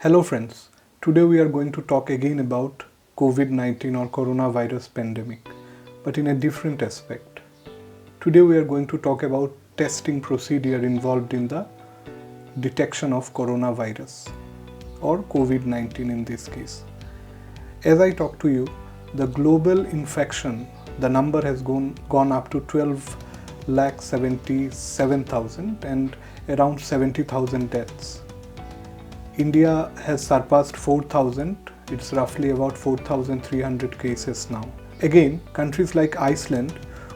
Hello friends, today we are going to talk again about COVID-19 or coronavirus pandemic, but in a different aspect. Today we are going to talk about testing procedure involved in the detection of coronavirus or COVID-19 in this case. As I talk to you, the global infection, the number has gone up to 12,77,000 and around 70,000 deaths. India has surpassed 4,000, it's roughly about 4,300 cases now. Again, countries like Iceland,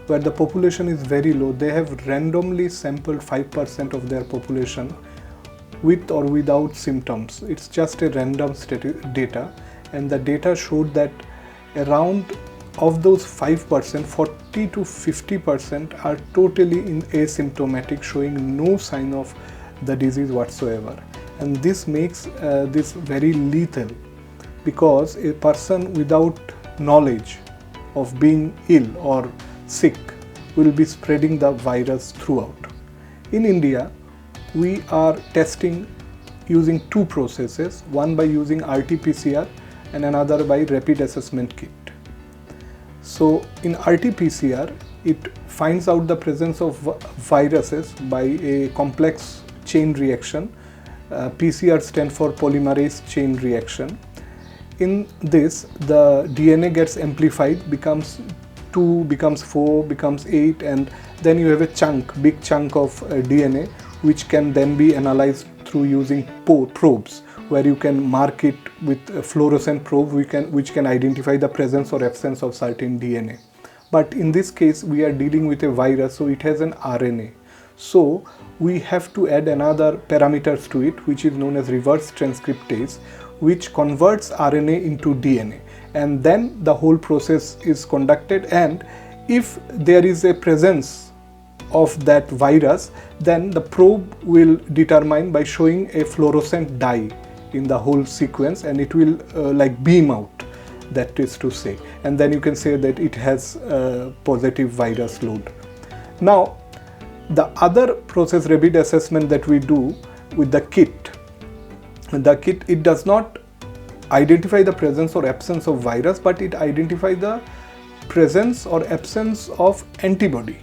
where the population is very low, they have randomly sampled 5% of their population with or without symptoms. It's just a random data, and the data showed that around of those 5%, 40 to 50% are totally asymptomatic, showing no sign of the disease whatsoever. And this makes this very lethal, because a person without knowledge of being ill or sick will be spreading the virus throughout. In India, we are testing using two processes, one by using RT-PCR and another by rapid assessment kit. So in RT-PCR, it finds out the presence of viruses by a complex chain reaction. PCR stands for polymerase chain reaction. In this, the DNA gets amplified, becomes 2, becomes 4, becomes 8, and then you have a big chunk of DNA, which can then be analyzed through using probes, where you can mark it with a fluorescent probe which can identify the presence or absence of certain DNA. But in this case, we are dealing with a virus, so it has an RNA. So we have to add another parameters to it, which is known as reverse transcriptase, which converts RNA into DNA, and then the whole process is conducted, and if there is a presence of that virus, then the probe will determine by showing a fluorescent dye in the whole sequence, and it will like beam out, that is to say, and then you can say that it has a positive virus load. Now, the other process, rapid assessment, that we do with the kit, it does not identify the presence or absence of virus, but it identifies the presence or absence of antibody.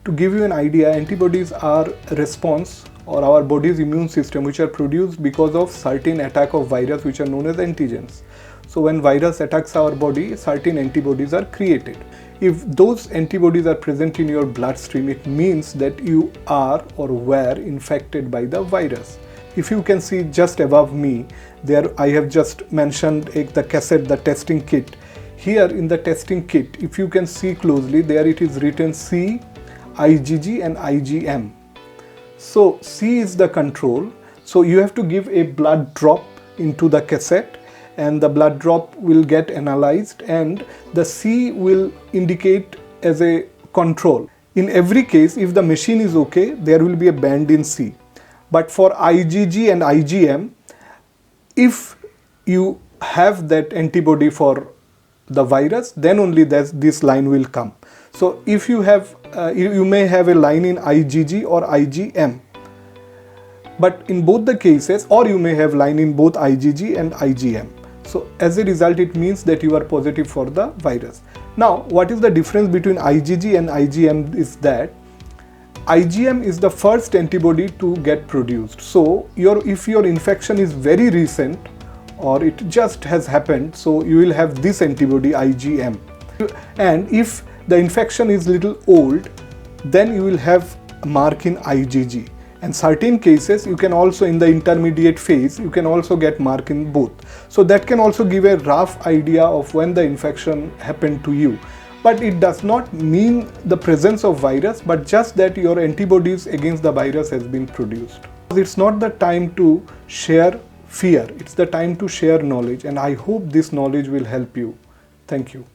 To give you an idea, antibodies are a response or our body's immune system which are produced because of certain attack of virus, which are known as antigens. So when virus attacks our body, certain antibodies are created. If those antibodies are present in your bloodstream, it means that you are or were infected by the virus. If you can see just above me, there I have just mentioned the cassette, the testing kit. Here in the testing kit, if you can see closely, there it is written C, IgG and IgM. So C is the control. So you have to give a blood drop into the cassette, and the blood drop will get analyzed, and the C will indicate as a control. In every case, if the machine is okay, there will be a band in C. But for IgG and IgM, if you have that antibody for the virus, then only this line will come. So if you have, you may have a line in IgG or IgM. But in both the cases, or you may have line in both IgG and IgM. So as a result, it means that you are positive for the virus. Now, what is the difference between IgG and IgM is that IgM is the first antibody to get produced. So if your infection is very recent or it just has happened, so you will have this antibody IgM. And if the infection is little old, then you will have a mark in IgG. And certain cases, you can also, in the intermediate phase, you can also get mark in both. So that can also give a rough idea of when the infection happened to you. But it does not mean the presence of virus, but just that your antibodies against the virus has been produced. It's not the time to share fear, it's the time to share knowledge, and I hope this knowledge will help you. Thank you.